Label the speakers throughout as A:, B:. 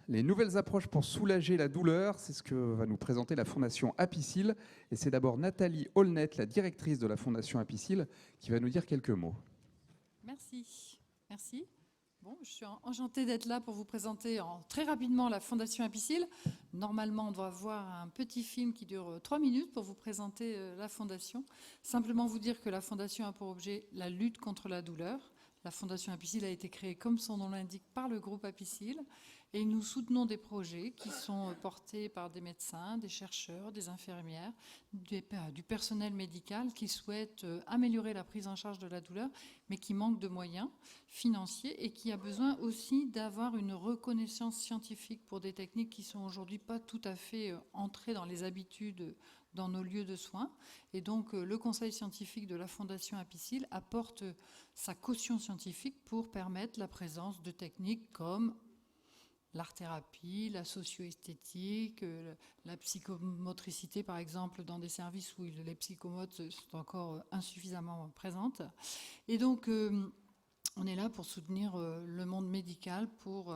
A: Les nouvelles approches pour soulager la douleur, c'est ce que va nous présenter la Fondation Apicil. Et c'est d'abord Nathalie Aulnet, la directrice de la Fondation Apicil, qui va nous dire quelques mots.
B: Merci. Merci. Bon, je suis enchantée d'être là pour vous présenter très rapidement la Fondation Apicil. Normalement, on doit voir un petit film qui dure 3 minutes pour vous présenter la Fondation. Simplement vous dire que la Fondation a pour objet la lutte contre la douleur. La Fondation Apicil a été créée, comme son nom l'indique, par le groupe Apicil. Et nous soutenons des projets qui sont portés par des médecins, des chercheurs, des infirmières, du personnel médical qui souhaitent améliorer la prise en charge de la douleur, mais qui manquent de moyens financiers et qui a besoin aussi d'avoir une reconnaissance scientifique pour des techniques qui sont aujourd'hui pas tout à fait entrées dans les habitudes dans nos lieux de soins. Et donc, le conseil scientifique de la Fondation Apicil apporte sa caution scientifique pour permettre la présence de techniques comme l'art-thérapie, la socio-esthétique, la psychomotricité, par exemple, dans des services où les psychomotes sont encore insuffisamment présentes. Et donc, on est là pour soutenir le monde médical pour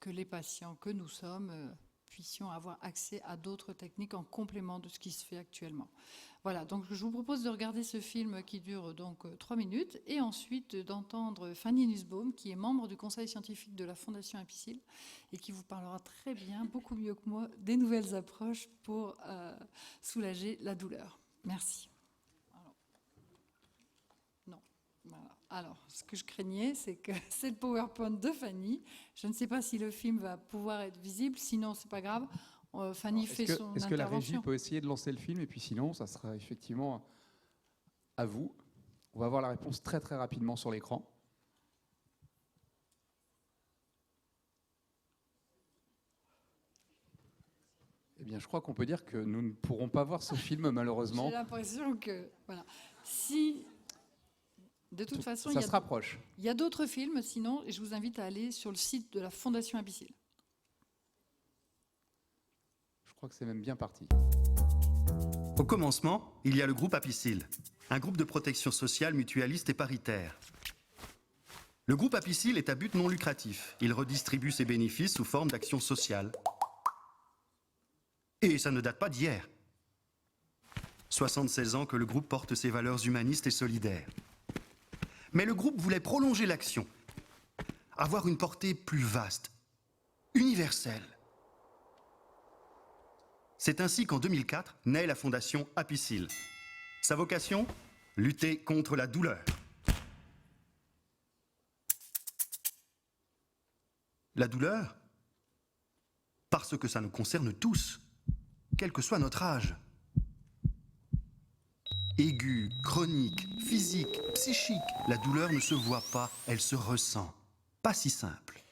B: que les patients que nous sommes puissions avoir accès à d'autres techniques en complément de ce qui se fait actuellement. Voilà, donc je vous propose de regarder ce film qui dure donc 3 minutes et ensuite d'entendre Fanny Nussbaum, qui est membre du conseil scientifique de la Fondation Apicil et qui vous parlera très bien, beaucoup mieux que moi, des nouvelles approches pour soulager la douleur. Merci. Alors, ce que je craignais, c'est que c'est le PowerPoint de Fanny. Je ne sais pas si le film va pouvoir être visible, sinon c'est pas grave. Fanny fait son intervention.
A: Est-ce que la régie peut essayer de lancer le film et puis sinon, ça sera effectivement à vous. On va avoir la réponse très très rapidement sur l'écran. Eh bien, je crois qu'on peut dire que nous ne pourrons pas voir ce film malheureusement.
B: J'ai l'impression que voilà. Si de toute façon,
A: ça se rapproche.
B: Il y a d'autres films, sinon, et je vous invite à aller sur le site de la Fondation Apicil.
A: Je crois que c'est même bien parti.
C: Au commencement, il y a le groupe Apicil, un groupe de protection sociale mutualiste et paritaire. Le groupe Apicil est à but non lucratif. Il redistribue ses bénéfices sous forme d'actions sociales. Et ça ne date pas d'hier. 76 ans que le groupe porte ses valeurs humanistes et solidaires. Mais le groupe voulait prolonger l'action, avoir une portée plus vaste, universelle. C'est ainsi qu'en 2004 naît la Fondation Apicil. Sa vocation ? Lutter contre la douleur. La douleur ? Parce que ça nous concerne tous, quel que soit notre âge. Aiguë, chronique, physique, psychique, la douleur ne se voit pas, elle se ressent. Pas si simple.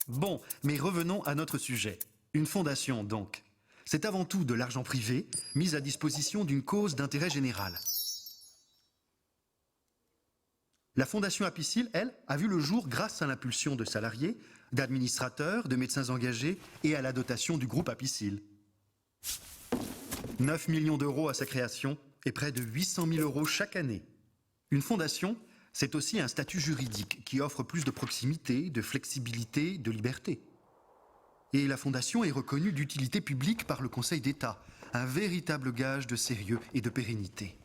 C: Bon, mais revenons à notre sujet. Une fondation, donc. C'est avant tout de l'argent privé, mis à disposition d'une cause d'intérêt général. La Fondation Apicil, elle, a vu le jour grâce à l'impulsion de salariés, d'administrateurs, de médecins engagés et à la dotation du groupe Apicil. 9 millions d'euros à sa création et près de 800 000 euros chaque année. Une fondation, c'est aussi un statut juridique qui offre plus de proximité, de flexibilité, de liberté. Et la fondation est reconnue d'utilité publique par le Conseil d'État, un véritable gage de sérieux et de pérennité.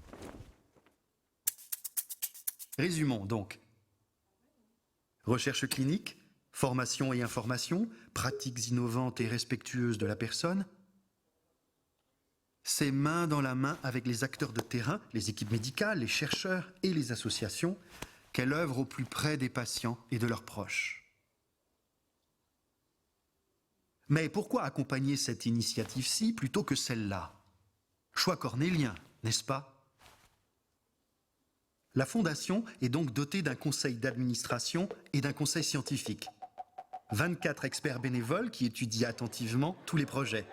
C: Résumons donc. Recherche clinique, formation et information, pratiques innovantes et respectueuses de la personne. C'est main dans la main avec les acteurs de terrain, les équipes médicales, les chercheurs et les associations, qu'elle œuvre au plus près des patients et de leurs proches. Mais pourquoi accompagner cette initiative-ci plutôt que celle-là ? Choix cornélien, n'est-ce pas ? La Fondation est donc dotée d'un conseil d'administration et d'un conseil scientifique. 24 experts bénévoles qui étudient attentivement tous les projets.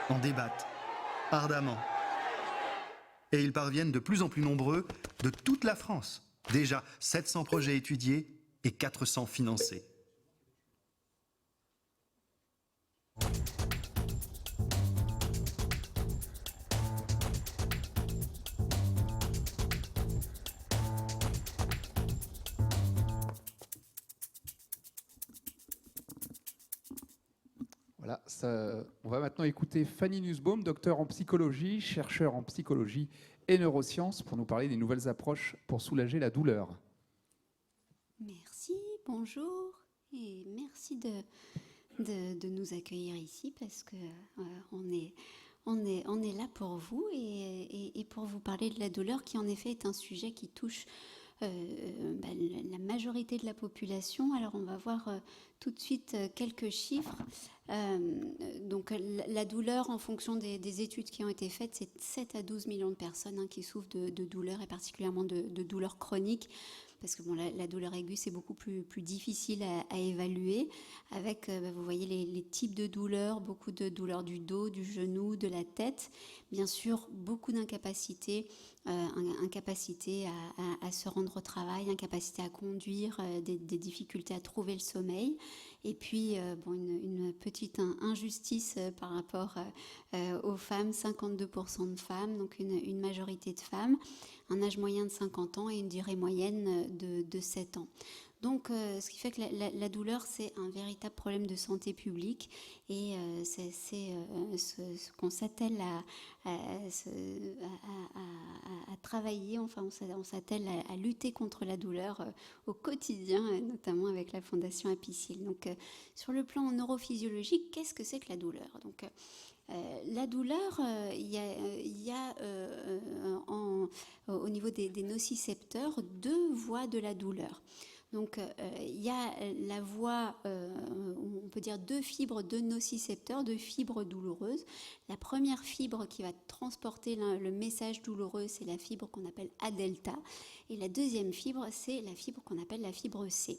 C: En débattent ardemment. Et ils parviennent de plus en plus nombreux de toute la France. Déjà 700 projets étudiés et 400 financés.
A: Voilà, on va maintenant écouter Fanny Nussbaum, docteur en psychologie, chercheur en psychologie et neurosciences, pour nous parler des nouvelles approches pour soulager la douleur.
D: Merci, bonjour, et merci de nous accueillir ici parce que on est là pour vous et pour vous parler de la douleur qui en effet est un sujet qui touche la majorité de la population. Alors on va voir tout de suite quelques chiffres. Donc la douleur, en fonction des études qui ont été faites, c'est 7 à 12 millions de personnes qui souffrent de douleurs et particulièrement de douleurs chroniques. Parce que bon, la douleur aiguë, c'est beaucoup plus difficile à évaluer. Avec, vous voyez, les types de douleurs, beaucoup de douleurs du dos, du genou, de la tête. Bien sûr, beaucoup d'incapacités, incapacité à se rendre au travail, incapacité à conduire, des difficultés à trouver le sommeil. Et puis, une petite injustice par rapport aux femmes, 52% de femmes, donc une majorité de femmes, un âge moyen de 50 ans et une durée moyenne de 7 ans. Donc, ce qui fait que la douleur, c'est un véritable problème de santé publique et c'est ce qu'on s'attelle à travailler, enfin on s'attelle à lutter contre la douleur au quotidien, notamment avec la Fondation Apicil. Donc, sur le plan neurophysiologique, qu'est-ce que c'est que la douleur ? Donc, la douleur, il y a au niveau des nocicepteurs 2 voies de la douleur. Donc, il y a la voie, on peut dire 2 fibres de nocicepteurs, 2 fibres douloureuses. La première fibre qui va transporter le message douloureux, c'est la fibre qu'on appelle A delta. Et la deuxième fibre, c'est la fibre qu'on appelle la fibre C.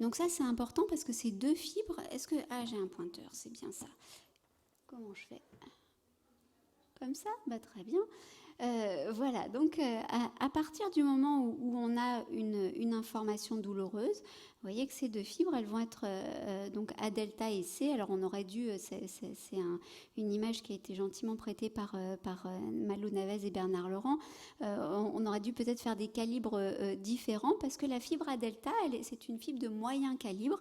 D: Donc ça, c'est important parce que ces 2 fibres... Est-ce que... Ah, j'ai un pointeur, c'est bien ça. Comment je fais ? Comme ça ? Très bien. Voilà, donc à partir du moment où on a une information douloureuse, vous voyez que ces 2 fibres, elles vont être donc A delta et C. Alors on aurait dû, c'est une image qui a été gentiment prêtée par Malou Navez et Bernard Laurent, on aurait dû peut-être faire des calibres différents parce que la fibre A delta, c'est une fibre de moyen calibre.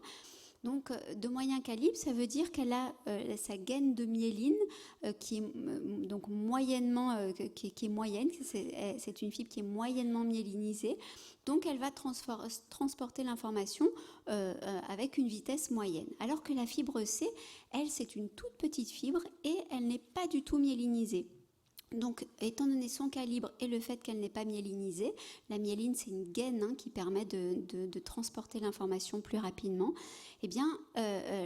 D: Donc, de moyen calibre, ça veut dire qu'elle a sa gaine de myéline qui est donc moyennement, qui est moyenne. C'est une fibre qui est moyennement myélinisée. Donc, elle va transporter l'information avec une vitesse moyenne. Alors que la fibre C, elle, c'est une toute petite fibre et elle n'est pas du tout myélinisée. Donc, étant donné son calibre et le fait qu'elle n'est pas myélinisée, la myéline, c'est une gaine qui permet de transporter l'information plus rapidement, eh bien,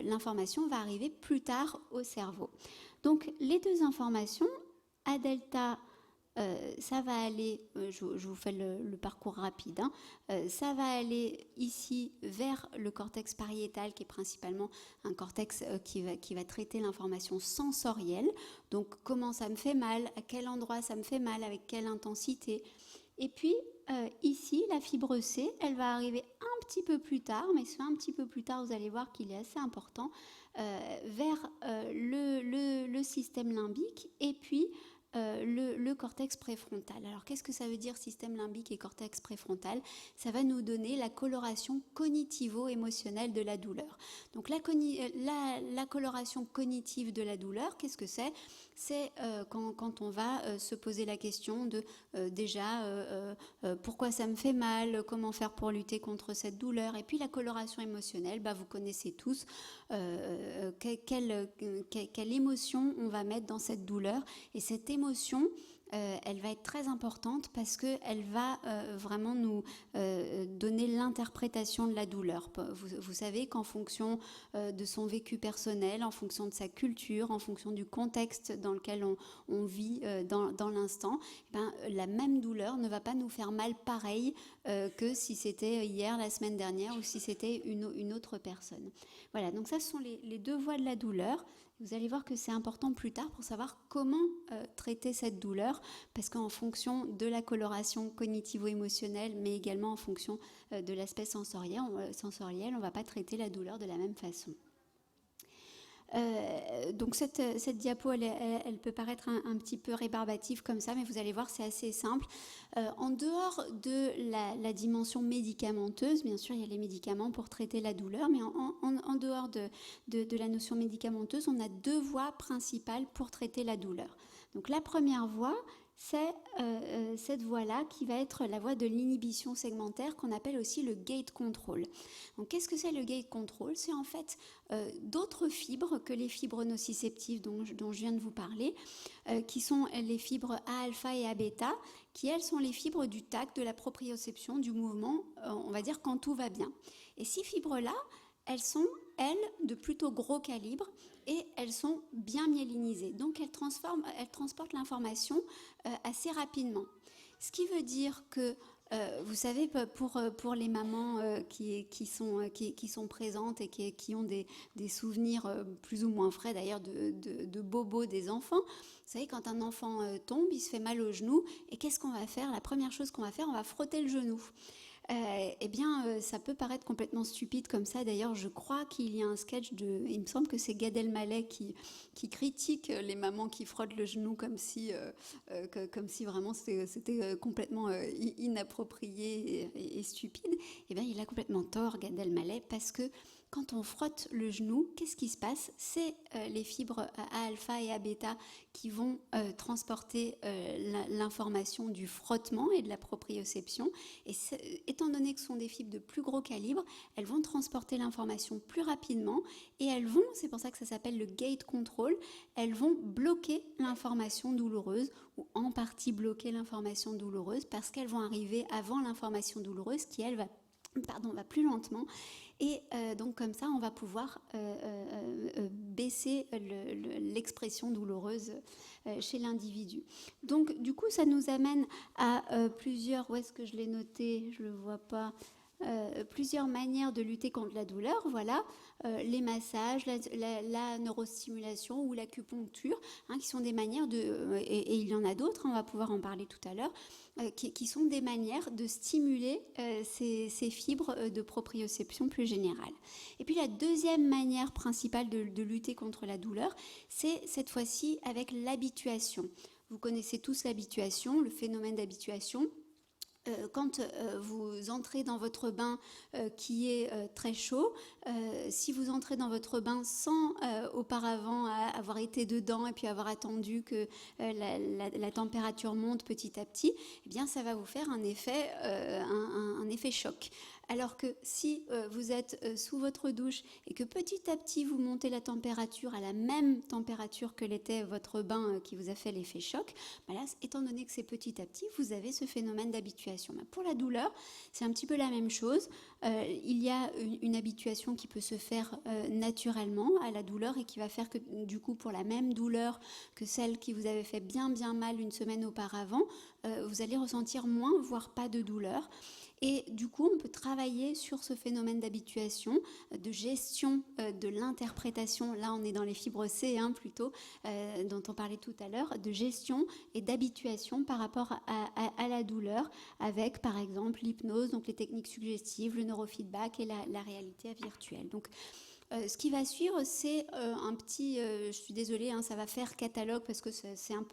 D: l'information va arriver plus tard au cerveau. Donc, les 2 informations, A delta, ça va aller, je vous fais le parcours rapide, ça va aller ici vers le cortex pariétal qui est principalement un cortex qui va traiter l'information sensorielle, donc comment ça me fait mal, à quel endroit ça me fait mal, avec quelle intensité. Et puis ici, la fibre C, elle va arriver un petit peu plus tard, mais c'est un petit peu plus tard, vous allez voir qu'il est assez important, vers le système limbique et puis le cortex préfrontal. Alors, qu'est-ce que ça veut dire système limbique et cortex préfrontal ? Ça va nous donner la coloration cognitivo-émotionnelle de la douleur. Donc, la coloration cognitive de la douleur, qu'est-ce que c'est ? C'est quand on va se poser la question de pourquoi ça me fait mal, comment faire pour lutter contre cette douleur. Et puis, la coloration émotionnelle, vous connaissez tous quelle émotion on va mettre dans cette douleur. Et cette émotion, elle va être très importante parce qu'elle va vraiment nous donner l'interprétation de la douleur. Vous savez qu'en fonction de son vécu personnel, en fonction de sa culture, en fonction du contexte dans lequel on vit dans l'instant, la même douleur ne va pas nous faire mal pareil que si c'était hier, la semaine dernière ou si c'était une autre personne. Voilà, donc ça ce sont les 2 voies de la douleur. Vous allez voir que c'est important plus tard pour savoir comment traiter cette douleur, parce qu'en fonction de la coloration cognitivo-émotionnelle, mais également en fonction de l'aspect sensoriel, on ne va pas traiter la douleur de la même façon. Donc cette diapo, elle peut paraître un petit peu rébarbative comme ça, mais vous allez voir, c'est assez simple. En dehors de la dimension médicamenteuse, bien sûr, il y a les médicaments pour traiter la douleur, mais en dehors de la notion médicamenteuse, on a deux voies principales pour traiter la douleur. Donc la première voie, c'est cette voie-là qui va être la voie de l'inhibition segmentaire qu'on appelle aussi le gate control. Donc qu'est-ce que c'est le gate control? C'est en fait d'autres fibres que les fibres nociceptives dont je viens de vous parler, qui sont les fibres A-alpha et A-bêta, qui elles sont les fibres du tact, de la proprioception, du mouvement, on va dire quand tout va bien. Et ces fibres-là, elles sont, de plutôt gros calibre et elles sont bien myélinisées. Donc elles transportent l'information assez rapidement. Ce qui veut dire que, vous savez, pour les mamans qui sont présentes et qui ont des souvenirs plus ou moins frais d'ailleurs de bobos des enfants, vous savez, quand un enfant tombe, il se fait mal au genou, et qu'est-ce qu'on va faire? La première chose qu'on va faire, on va frotter le genou. Eh bien, ça peut paraître complètement stupide comme ça. D'ailleurs, je crois qu'il y a un sketch il me semble que c'est Gad Elmaleh qui critique les mamans qui frottent le genou comme si vraiment c'était complètement inapproprié et stupide. Eh bien, il a complètement tort, Gad Elmaleh, parce que quand on frotte le genou, qu'est-ce qui se passe? C'est les fibres A-alpha et A-bêta qui vont transporter l'information du frottement et de la proprioception. Et étant donné que ce sont des fibres de plus gros calibre, elles vont transporter l'information plus rapidement et c'est pour ça que ça s'appelle le gate control, elles vont bloquer l'information douloureuse ou en partie bloquer l'information douloureuse parce qu'elles vont arriver avant l'information douloureuse qui, elle, va plus lentement. Et donc comme ça, on va pouvoir baisser l'expression douloureuse chez l'individu. Donc du coup, ça nous amène à plusieurs, où est-ce que je l'ai noté? Je ne le vois pas. Plusieurs manières de lutter contre la douleur, voilà, les massages, la neurostimulation ou l'acupuncture, qui sont des manières et il y en a d'autres, on va pouvoir en parler tout à l'heure, qui sont des manières de stimuler ces fibres de proprioception plus générale. Et puis la deuxième manière principale de lutter contre la douleur, c'est cette fois-ci avec l'habituation. Vous connaissez tous l'habituation, le phénomène d'habituation. Quand vous entrez dans votre bain qui est très chaud, si vous entrez dans votre bain sans auparavant avoir été dedans et puis avoir attendu que la température monte petit à petit, eh bien ça va vous faire un effet choc. Alors que si vous êtes sous votre douche et que petit à petit vous montez la température à la même température que l'était votre bain qui vous a fait l'effet choc, là, étant donné que c'est petit à petit, vous avez ce phénomène d'habituation. Pour la douleur, c'est un petit peu la même chose. Il y a une habituation qui peut se faire naturellement à la douleur et qui va faire que du coup pour la même douleur que celle qui vous avait fait bien mal une semaine auparavant, vous allez ressentir moins, voire pas de douleur. Et du coup, on peut travailler sur ce phénomène d'habituation, de gestion de l'interprétation. Là, on est dans les fibres C plutôt, dont on parlait tout à l'heure, de gestion et d'habituation par rapport à la douleur, avec par exemple l'hypnose, donc les techniques suggestives, le neurofeedback et la réalité virtuelle. Donc, ce qui va suivre, c'est un petit, je suis désolée, ça va faire catalogue parce que c'est un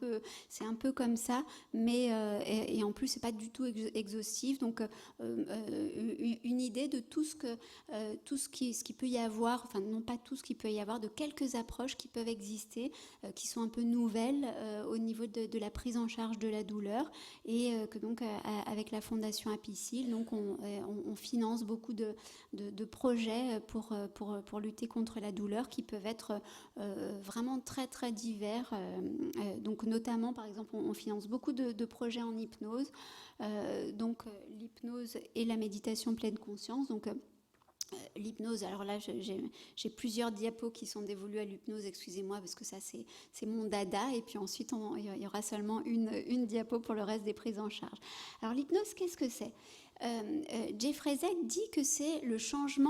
D: peu comme ça, mais et en plus c'est pas du tout exhaustif. Donc une idée de tout ce qui peut y avoir, enfin non pas tout ce qu'il peut y avoir, de quelques approches qui peuvent exister, qui sont un peu nouvelles au niveau de la prise en charge de la douleur, et que donc avec la Fondation Apicil, donc on finance beaucoup de projets pour lutter contre la douleur qui peuvent être vraiment très très divers. Donc notamment par exemple on finance beaucoup de projets en hypnose, donc l'hypnose et la méditation pleine conscience. Donc l'hypnose, alors là j'ai plusieurs diapos qui sont dévolus à l'hypnose, excusez-moi parce que ça c'est mon dada, et puis ensuite il y aura seulement une diapo pour le reste des prises en charge. Alors l'hypnose, qu'est-ce que c'est? Jeffrey Zeck dit que c'est le changement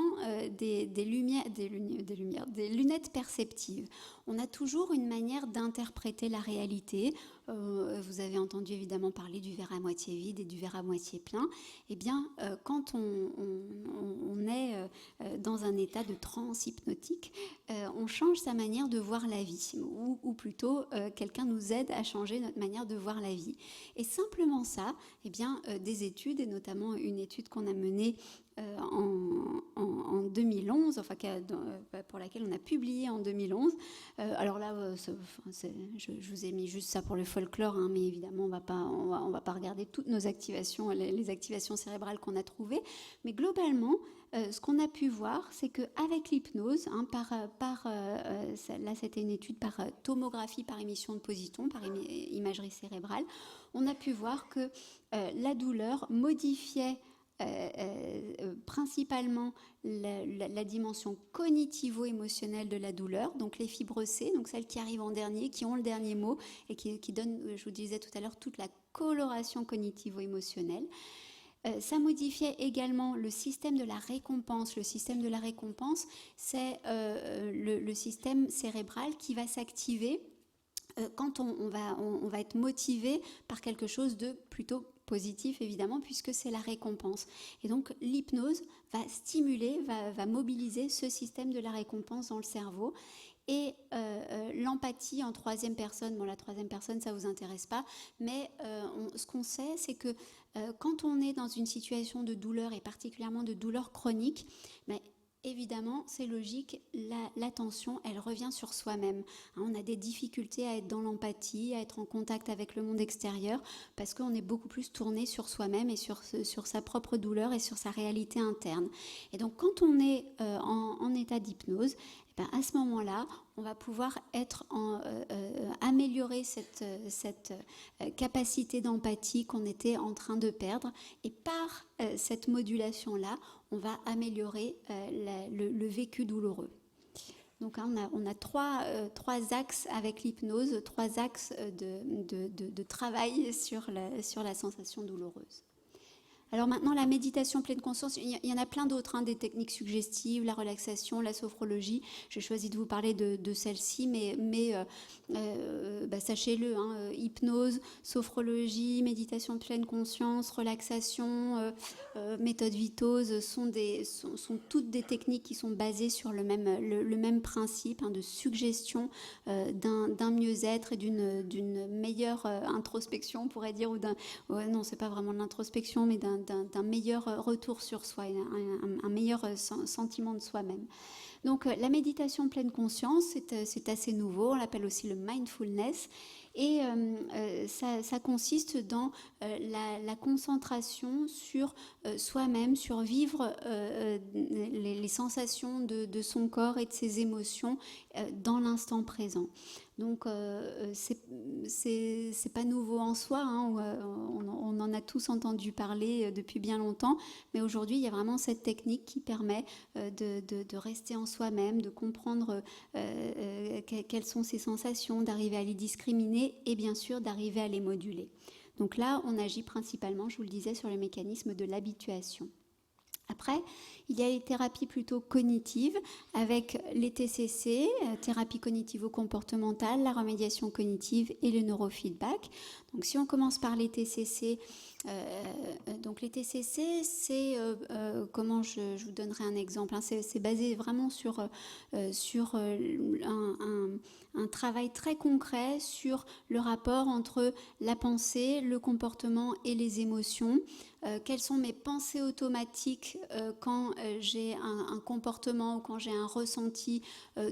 D: des lunettes perceptives. On a toujours une manière d'interpréter la réalité. Vous avez entendu évidemment parler du verre à moitié vide et du verre à moitié plein. Eh bien, quand on est dans un état de transe hypnotique, on change sa manière de voir la vie, ou plutôt quelqu'un nous aide à changer notre manière de voir la vie. Et simplement ça, eh bien, des études, et notamment une étude qu'on a menée en 2011, enfin pour laquelle on a publié en 2011. Alors là, je vous ai mis juste ça pour le folklore, hein, mais évidemment, on va pas regarder toutes nos activations, les activations cérébrales qu'on a trouvées. Mais globalement, ce qu'on a pu voir, c'est qu'avec l'hypnose, hein, là c'était une étude par tomographie par émission de positons, par imagerie cérébrale, on a pu voir que la douleur modifiait principalement la dimension cognitivo-émotionnelle de la douleur, donc les fibres C, donc celles qui arrivent en dernier, qui ont le dernier mot et qui donnent, je vous disais tout à l'heure, toute la coloration cognitivo-émotionnelle. Ça modifiait également le système de la récompense. Le système de la récompense, c'est le système cérébral qui va s'activer quand on va être motivé par quelque chose de plutôt positif, évidemment, puisque c'est la récompense. Et donc, l'hypnose va stimuler, va mobiliser ce système de la récompense dans le cerveau. Et l'empathie en troisième personne, bon, la troisième personne, ça ne vous intéresse pas, mais ce qu'on sait, c'est que quand on est dans une situation de douleur, et particulièrement de douleur chronique, mais évidemment, c'est logique, l'attention, elle revient sur soi-même. Hein, on a des difficultés à être dans l'empathie, à être en contact avec le monde extérieur, parce qu'on est beaucoup plus tourné sur soi-même et sur sa propre douleur et sur sa réalité interne. Et donc, quand on est en état d'hypnose, eh bien, à ce moment-là, on va pouvoir améliorer cette capacité d'empathie qu'on était en train de perdre. Et par cette modulation-là, on va améliorer le vécu douloureux. Donc hein, on a trois axes avec l'hypnose, trois axes de travail sur la sensation douloureuse. Alors maintenant, la méditation pleine conscience, il y en a plein d'autres, hein, des techniques suggestives, la relaxation, la sophrologie. J'ai choisi de vous parler de celle-ci, mais sachez-le, hein, hypnose, sophrologie, méditation pleine conscience, relaxation, méthode Vitose sont toutes des techniques qui sont basées sur le même principe, hein, de suggestion d'un mieux-être et d'une meilleure introspection, on pourrait dire, non, c'est pas vraiment de l'introspection, mais d'un meilleur retour sur soi, un meilleur sentiment de soi-même. Donc la méditation pleine conscience, c'est assez nouveau, on l'appelle aussi le mindfulness, et ça consiste dans la concentration sur soi-même, sur vivre les sensations de son corps et de ses émotions dans l'instant présent. Donc c'est pas nouveau en soi, hein, on en a tous entendu parler depuis bien longtemps, mais aujourd'hui il y a vraiment cette technique qui permet de rester en soi-même, de comprendre quelles sont ses sensations, d'arriver à les discriminer et bien sûr d'arriver à les moduler. Donc là on agit principalement, je vous le disais, sur le mécanisme de l'habituation. Après, il y a les thérapies plutôt cognitives avec les TCC, thérapie cognitivo-comportementale, la remédiation cognitive et le neurofeedback. Donc si on commence par les TCC, c'est comment je vous donnerai un exemple, hein, c'est basé vraiment sur un travail très concret sur le rapport entre la pensée, le comportement et les émotions. Quelles sont mes pensées automatiques quand j'ai un comportement ou quand j'ai un ressenti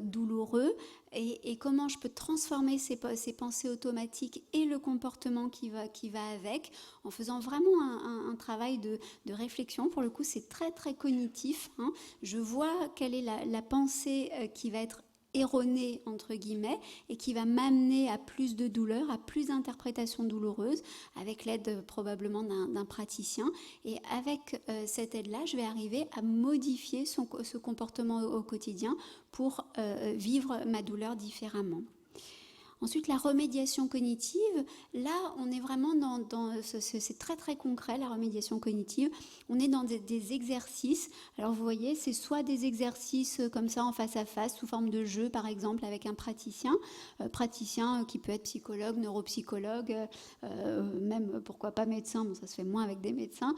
D: douloureux, et comment je peux transformer ces pensées automatiques et le comportement qui va avec, en faisant vraiment un travail de réflexion. Pour le coup, c'est très très cognitif, hein. Je vois quelle est la pensée qui va être erronée entre guillemets et qui va m'amener à plus de douleur, à plus d'interprétations douloureuses, avec l'aide probablement d'un praticien. Et avec cette aide-là, je vais arriver à modifier ce comportement au quotidien pour vivre ma douleur différemment. Ensuite, la remédiation cognitive, là, on est vraiment c'est très très concret, la remédiation cognitive. On est dans des exercices. Alors vous voyez, c'est soit des exercices comme ça en face à face, sous forme de jeu par exemple, avec un praticien qui peut être psychologue, neuropsychologue, même pourquoi pas médecin, bon ça se fait moins avec des médecins,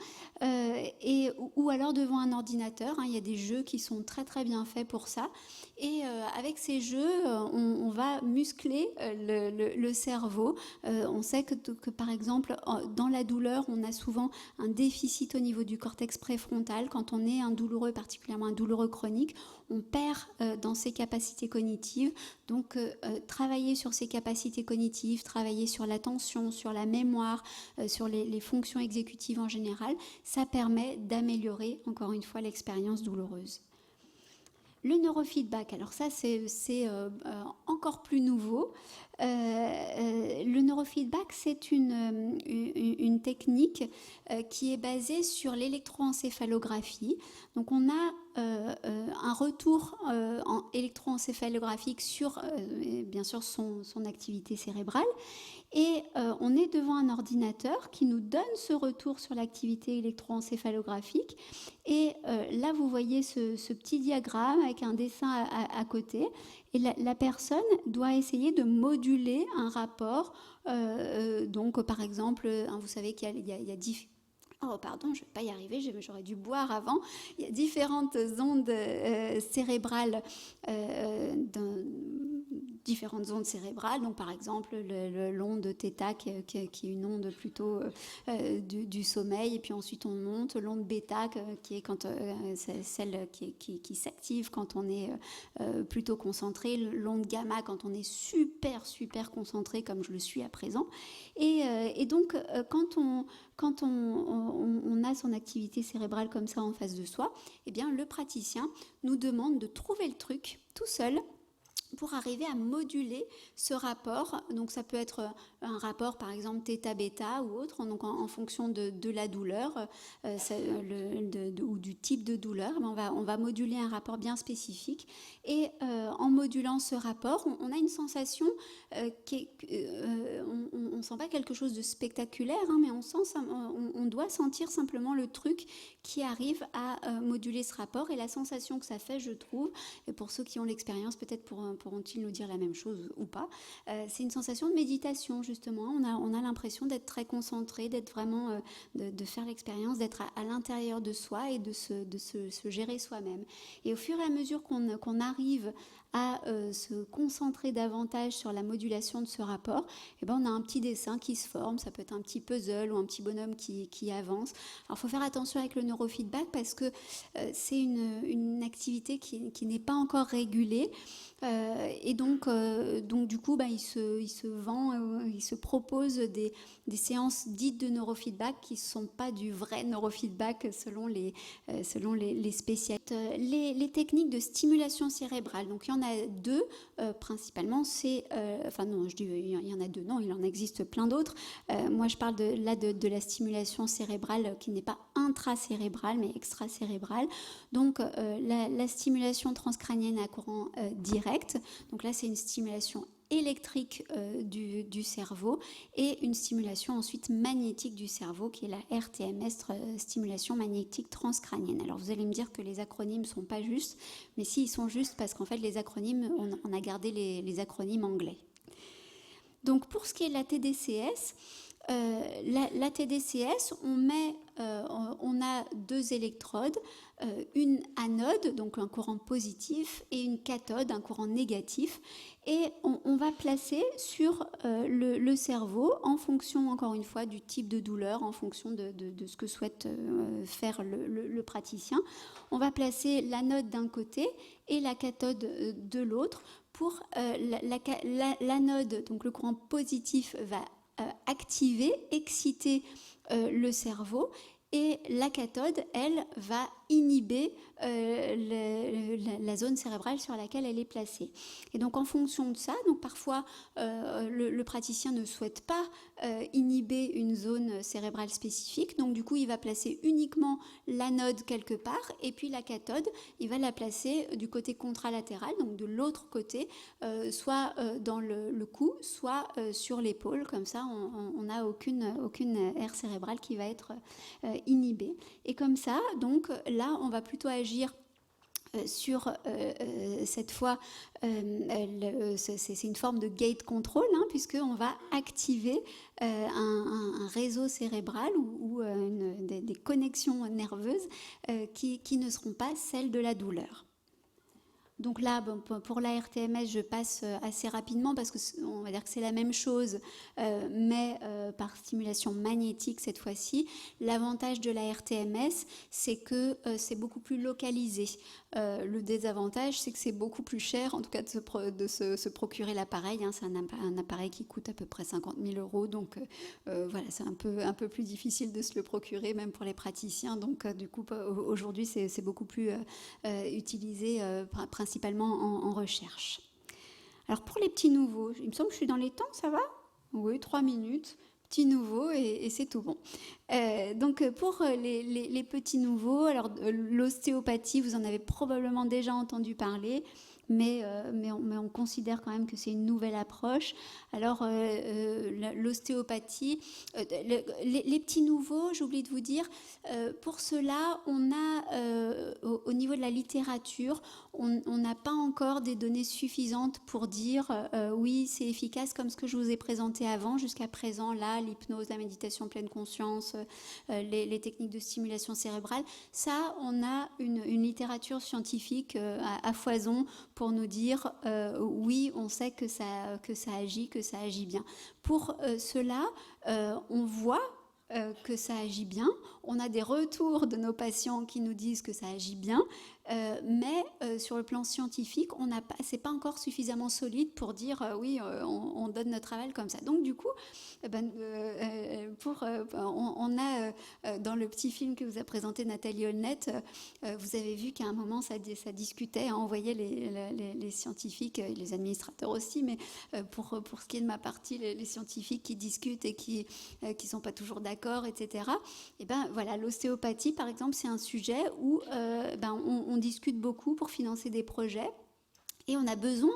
D: ou alors devant un ordinateur. Il y a des jeux qui sont très très bien faits pour ça. Et avec ces jeux, on va muscler le cerveau. On sait que par exemple, dans la douleur, on a souvent un déficit au niveau du cortex préfrontal. Quand on est un douloureux, particulièrement un douloureux chronique, on perd dans ses capacités cognitives. Donc, travailler sur ses capacités cognitives, travailler sur l'attention, sur la mémoire, sur les fonctions exécutives en général, ça permet d'améliorer, encore une fois, l'expérience douloureuse. Le neurofeedback, alors ça c'est encore plus nouveau. Le neurofeedback, c'est une technique qui est basée sur l'électroencéphalographie. Donc on a un retour électroencéphalographique sur bien sûr son activité cérébrale. Et on est devant un ordinateur qui nous donne ce retour sur l'activité électroencéphalographique. Et là, vous voyez ce petit diagramme avec un dessin à côté. Et la personne doit essayer de moduler un rapport. Donc, par exemple, vous savez qu'il y a oh pardon, je ne vais pas y arriver, j'aurais dû boire avant. Il y a différentes ondes cérébrales, différentes ondes cérébrales. Donc par exemple l'onde θ qui est une onde plutôt du sommeil, et puis ensuite on monte l'onde β qui est quand celle qui s'active quand on est plutôt concentré, l'onde gamma quand on est super concentré comme je le suis à présent. Et donc quand on a son activité cérébrale comme ça en face de soi, eh bien, le praticien nous demande de trouver le truc tout seul pour arriver à moduler ce rapport. Donc ça peut être un rapport par exemple θ-β ou autre, donc en fonction de la douleur ou du type de douleur. On va moduler un rapport bien spécifique, et en modulant ce rapport, on a une sensation on ne sent pas quelque chose de spectaculaire, mais on doit sentir simplement le truc qui arrive à moduler ce rapport, et la sensation que ça fait, je trouve, et pour ceux qui ont l'expérience, peut-être pourront-ils nous dire la même chose ou pas, c'est une sensation de méditation justement. On a l'impression d'être très concentré, d'être vraiment, de faire l'expérience, d'être à l'intérieur de soi et de se gérer soi-même. Et au fur et à mesure qu'on arrive à se concentrer davantage sur la modulation de ce rapport, et ben on a un petit dessin qui se forme. Ça peut être un petit puzzle ou un petit bonhomme qui avance. Alors il faut faire attention avec le neurofeedback parce que c'est une activité qui n'est pas encore régulée, et donc du coup il se vend, il se propose des séances dites de neurofeedback qui ne sont pas du vrai neurofeedback selon les spécialistes. Les techniques de stimulation cérébrale, donc il y en a deux principalement, il y en a deux, non, il en existe plein d'autres. Moi je parle de la stimulation cérébrale qui n'est pas intracérébrale mais extracérébrale. Donc la stimulation transcrânienne à courant direct, donc là c'est une stimulation électrique du cerveau, et une stimulation ensuite magnétique du cerveau qui est la RTMS, stimulation magnétique transcrânienne. Alors vous allez me dire que les acronymes ne sont pas justes, mais si, ils sont justes parce qu'en fait les acronymes, on a gardé les acronymes anglais. Donc pour ce qui est de la TDCS, la TDCS, on a deux électrodes, une anode, donc un courant positif, et une cathode, un courant négatif, et on va placer sur le cerveau, en fonction, encore une fois, du type de douleur, en fonction de ce que souhaite faire le praticien. On va placer l'anode d'un côté et la cathode de l'autre. Pour l'anode, donc le courant positif va activer, exciter le cerveau, et la cathode, elle, va inhiber la zone cérébrale sur laquelle elle est placée. Et donc en fonction de ça, donc parfois le praticien ne souhaite pas inhiber une zone cérébrale spécifique, donc du coup il va placer uniquement l'anode quelque part, et puis la cathode, il va la placer du côté contralatéral, donc de l'autre côté, soit dans le cou, soit sur l'épaule, comme ça on n'a aucune aire cérébrale qui va être inhibée. Et comme ça, donc là on va plutôt agir sur cette fois, c'est une forme de gate control, hein, puisqu'on va activer un réseau cérébral ou des connexions nerveuses qui ne seront pas celles de la douleur. Donc là, bon, pour la RTMS, je passe assez rapidement parce qu'on va dire que c'est la même chose, mais par stimulation magnétique cette fois-ci. L'avantage de la RTMS, c'est que c'est beaucoup plus localisé. Le désavantage, c'est que c'est beaucoup plus cher, en tout cas de se procurer l'appareil. Hein. C'est un appareil qui coûte à peu près 50 000 €, donc voilà, c'est un peu plus difficile de se le procurer, même pour les praticiens. Donc du coup, aujourd'hui, c'est beaucoup plus utilisé principalement en recherche. Alors pour les petits nouveaux, il me semble que je suis dans les temps, ça va ? Oui, 3 minutes. Petits nouveaux et c'est tout bon. Donc pour les petits nouveaux, alors l'ostéopathie, vous en avez probablement déjà entendu parler, mais on considère quand même que c'est une nouvelle approche. Alors l'ostéopathie, les petits nouveaux, j'oublie de vous dire, pour cela, on a au niveau de la littérature, on n'a pas encore des données suffisantes pour dire oui, c'est efficace comme ce que je vous ai présenté avant. Jusqu'à présent, là, l'hypnose, la méditation pleine conscience, les techniques de stimulation cérébrale, ça, on a une littérature scientifique à foison pour nous dire oui, on sait que ça agit bien. Pour cela, on voit que ça agit bien. On a des retours de nos patients qui nous disent que ça agit bien, mais sur le plan scientifique, c'est pas encore suffisamment solide pour dire oui, on donne notre aval comme ça. Donc du coup, on a dans le petit film que vous a présenté Nathalie Holnett, vous avez vu qu'à un moment ça discutait, hein, on voyait les scientifiques, les administrateurs aussi, mais pour ce qui est de ma partie, les scientifiques qui discutent et qui sont pas toujours d'accord, etc. Et ben voilà, l'ostéopathie par exemple, c'est un sujet où on discute beaucoup pour financer des projets et on a besoin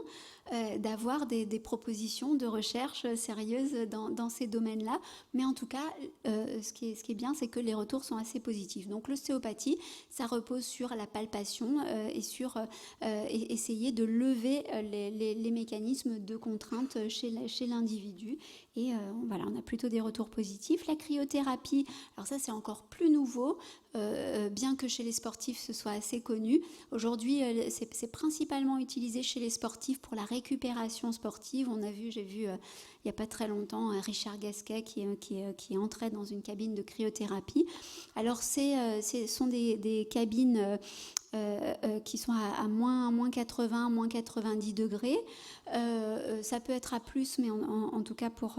D: d'avoir des propositions de recherche sérieuses dans ces domaines-là. Mais en tout cas, ce qui est bien, c'est que les retours sont assez positifs. Donc l'ostéopathie, ça repose sur la palpation et sur essayer de lever les mécanismes de contrainte chez l'individu. Et voilà, on a plutôt des retours positifs. La cryothérapie, alors ça c'est encore plus nouveau, bien que chez les sportifs ce soit assez connu. Aujourd'hui, c'est principalement utilisé chez les sportifs pour la récupération sportive. J'ai vu il n'y a pas très longtemps Richard Gasquet qui est entré dans une cabine de cryothérapie. Alors ce sont des cabines qui sont à moins 80, moins 90 degrés. Ça peut être à plus, mais en tout cas pour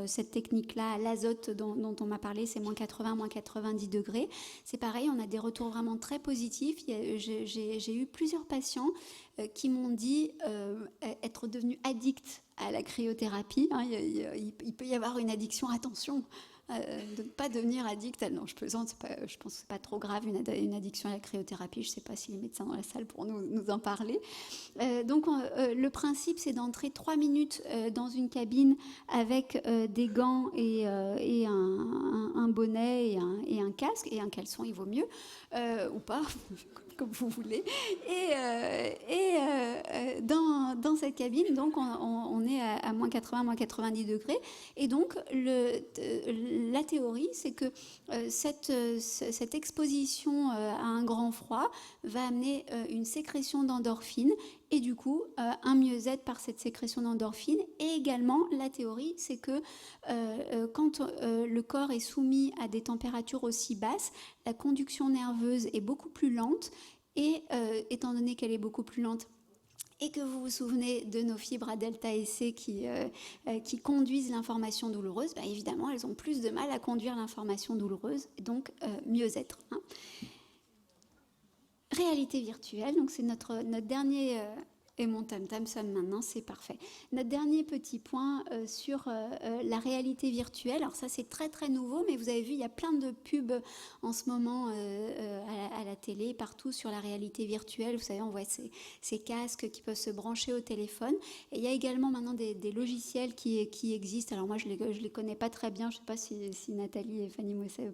D: cette technique-là, l'azote dont on m'a parlé, c'est moins 80, moins 90 degrés. C'est pareil, on a des retours vraiment très positifs. J'ai eu plusieurs patients qui m'ont dit être devenus addicts à la cryothérapie. Hein, il peut y avoir une addiction, attention, de ne pas devenir addict. Non, je plaisante, je pense que ce n'est pas trop grave une addiction à la cryothérapie. Je ne sais pas si les médecins dans la salle pourront nous en parler. Donc le principe, c'est d'entrer 3 minutes dans une cabine avec des gants et un bonnet et un casque, et un caleçon, il vaut mieux, ou pas, comme vous voulez. Et dans cette cabine, donc on est à moins 80, moins 90 degrés. Et donc la théorie, c'est que cette exposition à un grand froid va amener une sécrétion d'endorphines et du coup un mieux-être par cette sécrétion d'endorphines. Et également, la théorie, c'est que quand le corps est soumis à des températures aussi basses, la conduction nerveuse est beaucoup plus lente et étant donné qu'elle est beaucoup plus lente, et que vous vous souvenez de nos fibres à delta et C qui conduisent l'information douloureuse, bah, évidemment, elles ont plus de mal à conduire l'information douloureuse, et donc mieux-être. Hein. Réalité virtuelle, donc c'est notre dernier... et mon tam-tam sonne maintenant, c'est parfait. Notre dernier petit point sur la réalité virtuelle. Alors ça, c'est très, très nouveau, mais vous avez vu, il y a plein de pubs en ce moment à la télé, partout sur la réalité virtuelle. Vous savez, on voit ces casques qui peuvent se brancher au téléphone. Et il y a également maintenant des logiciels qui existent. Alors moi, je les connais pas très bien. Je ne sais pas si Nathalie et Fanny Moisset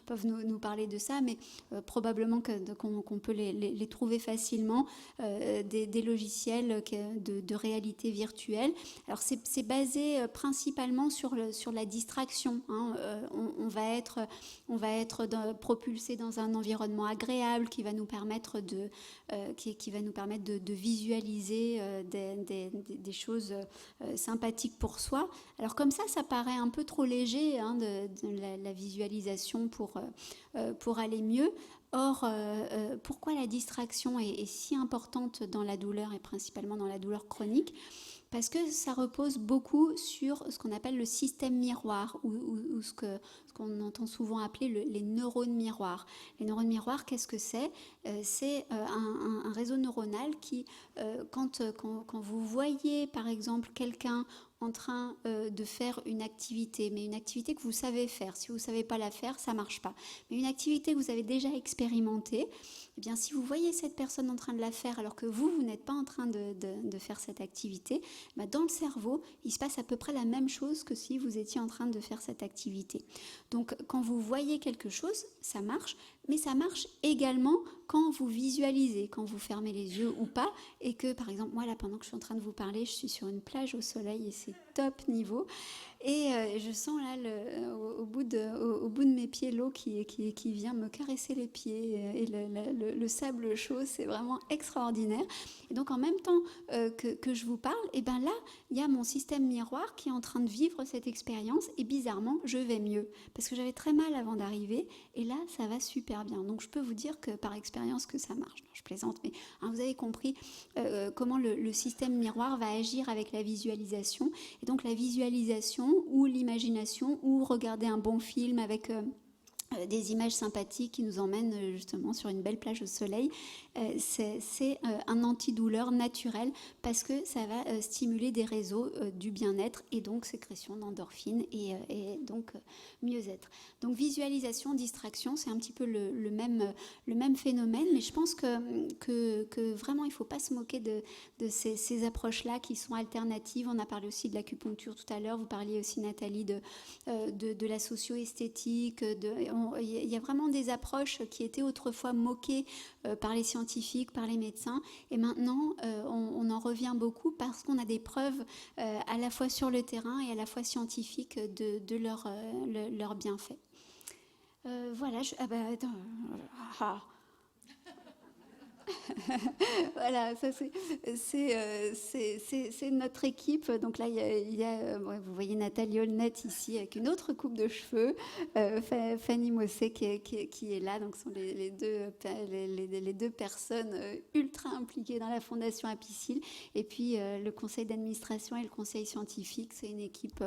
D: peuvent nous parler de ça, mais probablement qu'on peut les trouver facilement. Des logiciels de réalité virtuelle. Alors c'est basé principalement sur la distraction. Hein. On va être propulsé dans un environnement agréable qui va nous permettre de visualiser des choses sympathiques pour soi. Alors comme ça paraît un peu trop léger, hein, la visualisation pour aller mieux. Or, pourquoi la distraction est si importante dans la douleur et principalement dans la douleur chronique ? Parce que ça repose beaucoup sur ce qu'on appelle le système miroir ou ce qu'on entend souvent appeler les neurones miroirs. Les neurones miroirs, qu'est-ce que c'est ? C'est un réseau neuronal qui, quand vous voyez par exemple quelqu'un en train de faire une activité, mais une activité que vous savez faire. Si vous ne savez pas la faire, ça ne marche pas. Mais une activité que vous avez déjà expérimentée, eh bien, si vous voyez cette personne en train de la faire alors que vous n'êtes pas en train de faire cette activité, bah, dans le cerveau, il se passe à peu près la même chose que si vous étiez en train de faire cette activité. Donc, quand vous voyez quelque chose, ça marche, mais ça marche également quand vous visualisez, quand vous fermez les yeux ou pas, et que, par exemple, moi, là, pendant que je suis en train de vous parler, je suis sur une plage au soleil et c'est top niveau. Et je sens là, au bout de mes pieds, l'eau qui vient me caresser les pieds et le sable chaud, c'est vraiment extraordinaire. Et donc, en même temps que je vous parle, et ben là, il y a mon système miroir qui est en train de vivre cette expérience et bizarrement, je vais mieux. Parce que j'avais très mal avant d'arriver et là, ça va super bien. Donc, je peux vous dire que par expérience que ça marche. Non, je plaisante, mais hein, vous avez compris comment le système miroir va agir avec la visualisation. Et donc, la visualisation ou l'imagination ou regarder un bon film avec des images sympathiques qui nous emmènent justement sur une belle plage au soleil, c'est un antidouleur naturel parce que ça va stimuler des réseaux du bien-être et donc sécrétion d'endorphines et donc mieux-être. Donc visualisation, distraction, c'est un petit peu le même phénomène, mais je pense que vraiment il ne faut pas se moquer de ces approches-là qui sont alternatives. On a parlé aussi de l'acupuncture tout à l'heure, vous parliez aussi Nathalie de la socio-esthétique, il y a vraiment des approches qui étaient autrefois moquées par les scientifiques, par les médecins, et maintenant on en revient beaucoup parce qu'on a des preuves à la fois sur le terrain et à la fois scientifiques de leur bienfait. Voilà, voilà, ça c'est notre équipe. Donc là, il y a vous voyez Nathalie Olnett ici avec une autre coupe de cheveux, Fanny Moisset qui est là. Donc ce sont les deux personnes ultra impliquées dans la Fondation Apicil. Et puis le conseil d'administration et le conseil scientifique, c'est une équipe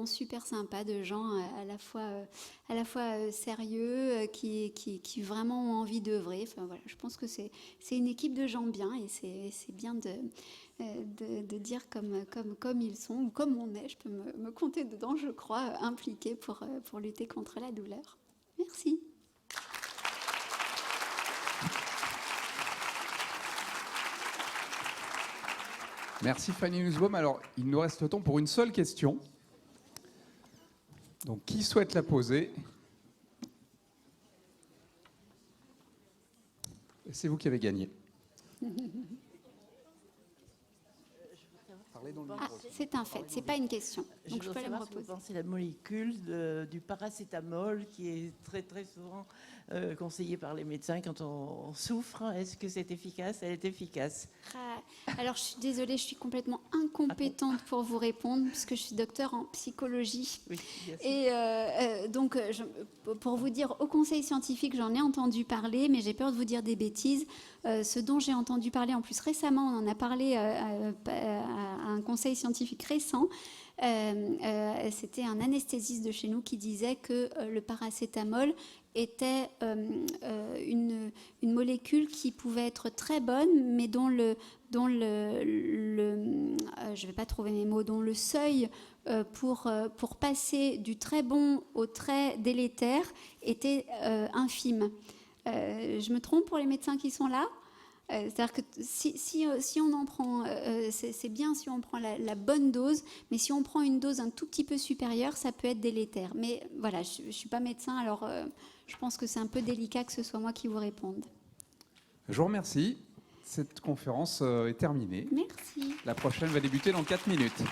D: super sympa de gens à la fois sérieux, qui vraiment ont envie d'œuvrer. Enfin voilà, je pense que c'est une équipe de gens bien et c'est bien de dire comme ils sont ou comme on est. Je peux me compter dedans, je crois, impliqués pour lutter contre la douleur. Merci.
A: Merci Fanny Nussbaum. Alors, il nous reste le temps pour une seule question. Donc, qui souhaite la poser ? C'est vous qui avez gagné.
D: c'est un fait, c'est pas une question. Donc je peux aller me
E: Vous
D: reposer.
E: pensez la molécule du paracétamol qui est très très souvent conseillée par les médecins quand on souffre. Est-ce que c'est efficace? Elle est efficace.
D: Alors je suis désolée, je suis complètement incompétente pour vous répondre puisque je suis docteur en psychologie.
E: Oui, bien sûr.
D: Et donc, pour vous dire, au conseil scientifique, j'en ai entendu parler, mais j'ai peur de vous dire des bêtises. Ce dont j'ai entendu parler, en plus récemment, on en a parlé à un conseil scientifique récent. C'était un anesthésiste de chez nous qui disait que le paracétamol était une molécule qui pouvait être très bonne, mais dont je vais pas trouver mes mots, dont le seuil pour passer du très bon au très délétère était infime. Je me trompe pour les médecins qui sont là? C'est-à-dire que si on en prend, c'est bien si on prend la bonne dose, mais si on prend une dose un tout petit peu supérieure, ça peut être délétère. Mais voilà, je ne suis pas médecin, alors je pense que c'est un peu délicat que ce soit moi qui vous réponde.
A: Je vous remercie. Cette conférence est terminée.
D: Merci.
A: La prochaine va débuter dans 4 minutes.